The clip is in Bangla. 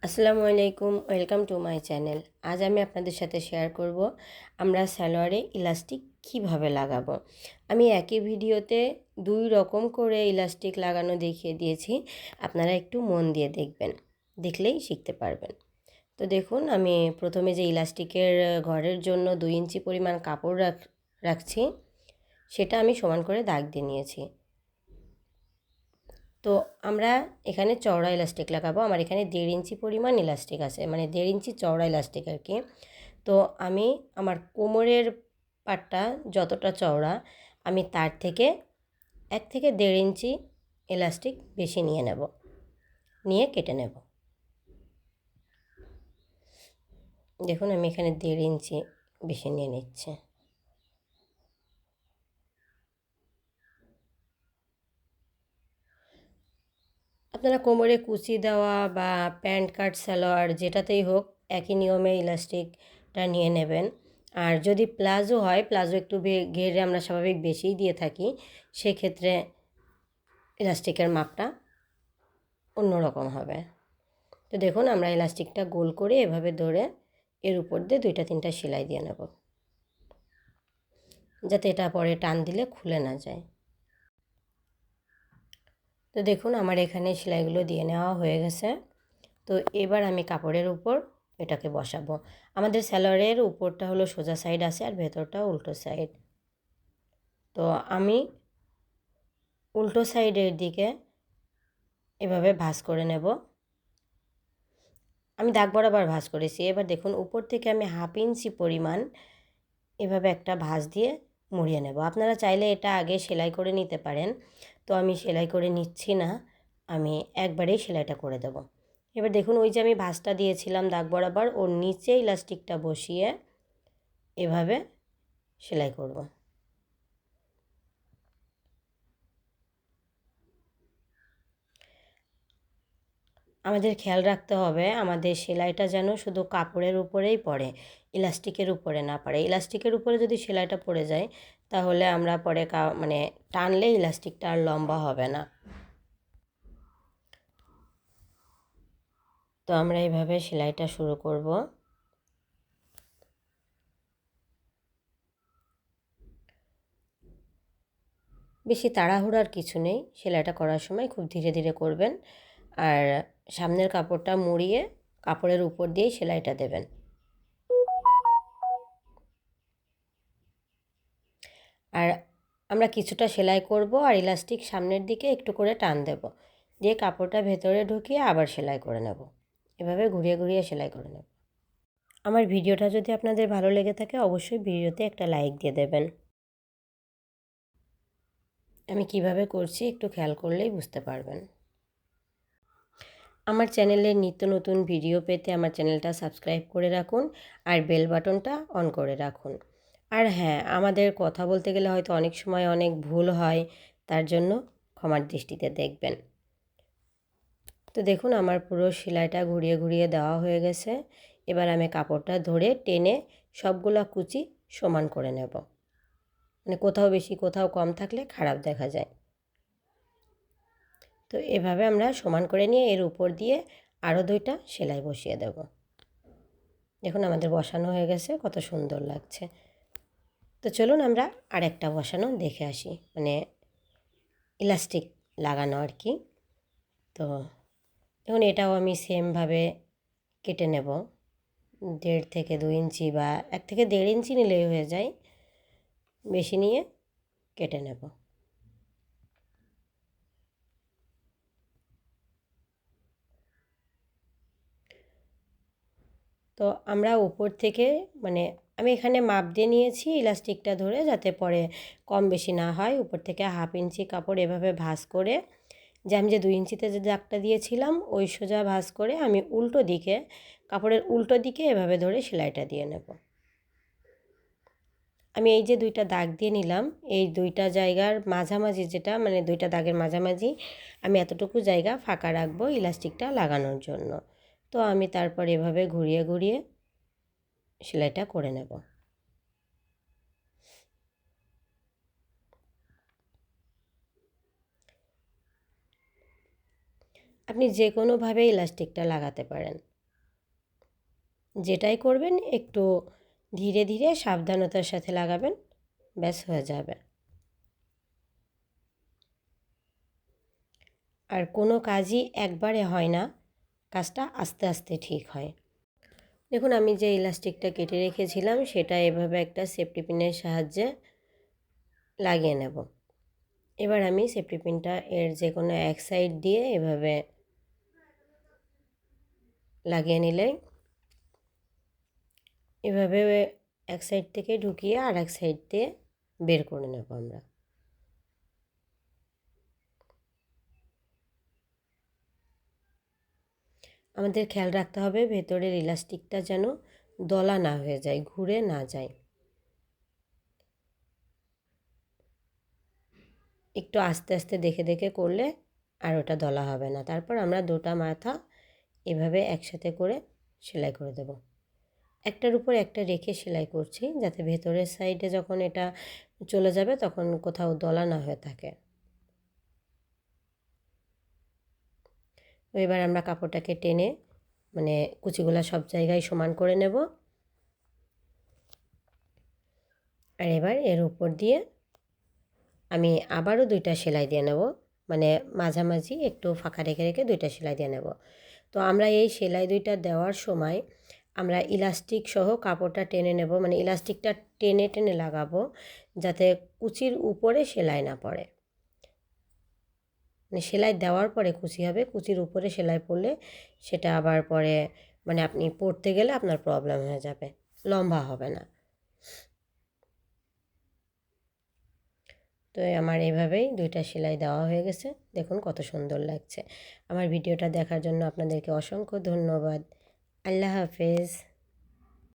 আসসালামু আলাইকুম, ওয়েলকাম টু মাই চ্যানেল। আজ আমি আপনাদের সাথে শেয়ার করব আমরা সালোয়ারে ইলাস্টিক কিভাবে লাগাবো। আমি একই ভিডিওতে দুই রকম করে ইলাস্টিক লাগানো দেখিয়ে দিয়েছি, আপনারা একটু মন দিয়ে দেখবেন, দেখলেই শিখতে পারবেন। তো দেখুন, আমি প্রথমে যে ইলাস্টিকের ঘরের জন্য 2 ইঞ্চি পরিমাণ কাপড় রাখছি, সেটা আমি সমান করে দাগ দিয়ে নিয়েছি। তো আমরা এখানে চওড়া ইলাস্টিক লাগাবো। আমার এখানে 1.5 ইঞ্চি পরিমাণ ইলাস্টিক আছে, মানে 1.5 ইঞ্চি চওড়া ইলাস্টিক আর কি। তো আমি আমার কোমরের পাটটা যতটা চওড়া, আমি তার থেকে 1 থেকে 1.5 ইঞ্চি ইলাস্টিক বেশি নিয়ে নেব, নিয়ে কেটে নেব। দেখুন, আমি এখানে 1.5 ইঞ্চি বেশি নিয়ে নিচ্ছি। আপনারা কোমরে কুচি দেওয়া বা প্যান্ট কাট সালোয়ার যেটাতেই হোক একই নিয়মে ইলাস্টিকটা নিয়ে নেবেন। আর যদি প্লাজো হয়, প্লাজো একটু ঘেরে আমরা স্বাভাবিক বেশিই দিয়ে থাকি, সেক্ষেত্রে ইলাস্টিকের মাপটা অন্যরকম হবে। তো দেখুন, আমরা ইলাস্টিকটা গোল করে এভাবে ধরে এর উপর দিয়ে 2-3টা সেলাই দিয়ে নেব, যাতে এটা পরে টান দিলে খুলে না যায়। তো দেখুন, আমার এখানে সেলাইগুলো দিয়ে নেওয়া হয়ে গেছে। তো এবার আমি কাপড়ের উপর এটাকে বসাবো। আমাদের সালোয়ারের উপরটা হলো সোজা সাইড আছে আর ভেতরটা উল্টো সাইড। তো আমি উল্টো সাইডের দিকে এভাবে ভাঁজ করে নেব। আমি দাগ বরাবর ভাঁজ করেছি। এবার দেখুন, উপর থেকে আমি 1/2 ইঞ্চি পরিমাণ এভাবে একটা ভাঁজ দিয়ে মুড়িয়ে নেব। আপনারা চাইলে এটা আগে সেলাই করে নিতে পারেন, তো আমি সেলাই করে নিচ্ছি না, আমি একবারেই সেলাইটা করে দেব। এবার দেখুন, ওই যে আমি ভাঁজটা দিয়েছিলাম দাগ বরাবর, ওর নিচে ইলাস্টিকটা বসিয়ে এভাবে সেলাই করব। আমাদের খেয়াল রাখতে হবে আমাদের সেলাইটা যেন শুধু কাপড়ের উপরেই পড়ে, ইলাস্টিকের উপরে না পড়ে। ইলাস্টিকের উপরে যদি সেলাইটা পড়ে যায়, তাহলে আমরা পরে মানে টানলে ইলাস্টিকটা আর লম্বা হবে না। তো আমরা এইভাবে সেলাইটা শুরু করব। বেশি তাড়াহুড়ার কিছু নেই, সেলাইটা করার সময় খুব ধীরে ধীরে করবেন। আর সামনের কাপড়টা মুড়িয়ে কাপড়ের উপর দিয়েই সেলাইটা দেবেন। আর আমরা কিছুটা সেলাই করব আর ইলাস্টিক সামনের দিকে একটু করে টান দেব, দিয়ে কাপড়টা ভেতরে ঢুকিয়ে আবার সেলাই করে নেব। এভাবে ঘুরিয়ে ঘুরিয়ে সেলাই করে নেব। আমার ভিডিওটা যদি আপনাদের ভালো লেগে থাকে, অবশ্যই ভিডিওতে একটা লাইক দিয়ে দেবেন। আমি কিভাবে করছি একটু খেয়াল করলেই বুঝতে পারবেন। আমার চ্যানেলের নিত্য নতুন ভিডিও পেতে আমার চ্যানেলটা সাবস্ক্রাইব করে রাখুন আর বেল বাটনটা অন করে রাখুন। আর হ্যাঁ, আমাদের কথা বলতে গেলে হয়তো অনেক সময় অনেক ভুল হয়, তার জন্য ক্ষমার দৃষ্টিতে দেখবেন। তো দেখুন, আমার পুরো সেলাইটা ঘুরিয়ে ঘুরিয়ে দেওয়া হয়ে গেছে। এবার আমি কাপড়টা ধরে টেনে সবগুলা কুচি সমান করে নেব, মানে কোথাও বেশি কোথাও কম থাকলে খারাপ দেখা যায়। তো এভাবে আমরা সমান করে নিয়ে এর উপর দিয়ে আরও 2টা সেলাই বসিয়ে দেব। দেখুন, আমাদের বসানো হয়ে গেছে, কত সুন্দর লাগছে। তো চলুন আমরা আরেকটা বসানো দেখে আসি, মানে ইলাস্টিক লাগানো আর কি। তো দেখুন, এটাও আমি সেমভাবে কেটে নেব। 1.5 থেকে 2 ইঞ্চি বা 1 থেকে 1.5 ইঞ্চি নিলেই হয়ে যায়, বেশি নিয়ে কেটে নেব। তো আমরা উপর থেকে, মানে আমি এখানে মাপ দিয়ে নিয়েছি ইলাস্টিকটা ধরে, যাতে পরে কম বেশি না হয়। উপর থেকে 1/2 ইঞ্চি কাপড় এভাবে ভাঁজ করে, যে আমি যে 2 ইঞ্চিতে যে দাগটা দিয়েছিলাম ওই সোজা ভাঁজ করে আমি উল্টো দিকে, কাপড়ের উল্টো দিকে এভাবে ধরে সেলাইটা দিয়ে নেব। আমি এই যে 2টা দাগ দিয়ে নিলাম, এই 2টা জায়গার মাঝামাঝি, যেটা মানে 2টা দাগের মাঝামাঝি আমি এতটুকু জায়গা ফাঁকা রাখবো ইলাস্টিকটা লাগানোর জন্য। তো আমি তারপর এভাবে ঘুরিয়ে ঘুরিয়ে সেলাইটা করে নেব। আপনি যে কোনোভাবে ইলাস্টিকটা লাগাতে পারেন। যেটাই করবেন একটু ধীরে ধীরে সাবধানতার সাথে লাগাবেন, ব্যাস হয়ে যাবে। আর কোনো কাজই একবারে হয় না, কাজটা আস্তে আস্তে ঠিক হয়। দেখুন আমি যে ইলাস্টিকটা কেটে রেখেছিলাম সেটা এভাবে একটা সেফটি পিনের সাহায্যে লাগিয়ে নেব। এবার আমি সেফটি পিনটা এর যে কোনো এক সাইড দিয়ে এভাবে লাগিয়ে নিলেই এভাবে এক সাইড থেকে ঢুকিয়ে আর এক সাইড দিয়ে বের করে নেব আমরা। আমাদের খেয়াল রাখতে হবে ভেতরের ইলাস্টিকটা যেন দলা না হয়ে যায়, ঘুরে না যায়। একটু আস্তে আস্তে দেখে দেখে করলে আর ওটা দলা হবে না। তারপর আমরা দুটা মাথা এভাবে একসাথে করে সেলাই করে দেব। একটার উপর একটা রেখে সেলাই করছি যাতে ভেতরের সাইডে যখন এটা চলে যাবে তখন কোথাও দলা না হয়ে থাকে। এবার আমরা কাপড়টাকে টেনে মানে কুচিগুলা সব জায়গায় সমান করে নেব। আর এবার এর উপর দিয়ে আমি আবারও দুইটা সেলাই দিয়ে নেব, মানে মাঝামাঝি একটু ফাঁকা রেখে রেখে দুইটা সেলাই দিয়ে নেব। তো আমরা এই সেলাই দুইটা দেওয়ার সময় আমরা ইলাস্টিক সহ কাপড়টা টেনে নেব, মানে ইলাস্টিকটা টেনে টেনে লাগাবো যাতে কুচির উপরে সেলাই না পড়ে। মানে সেলাই দেওয়ার পরে কুচি হবে, কুচির উপরে সেলাই পড়লে সেটা আবার পরে মানে আপনি পরতে গেলে আপনার প্রবলেম হয়ে যাবে, লম্বা হবে না। তো আমার এইভাবেই দুইটা সেলাই দেওয়া হয়ে গেছে, দেখুন কত সুন্দর লাগছে। আমার ভিডিওটা দেখার জন্য আপনাদেরকে অসংখ্য ধন্যবাদ। আল্লাহ হাফেজ।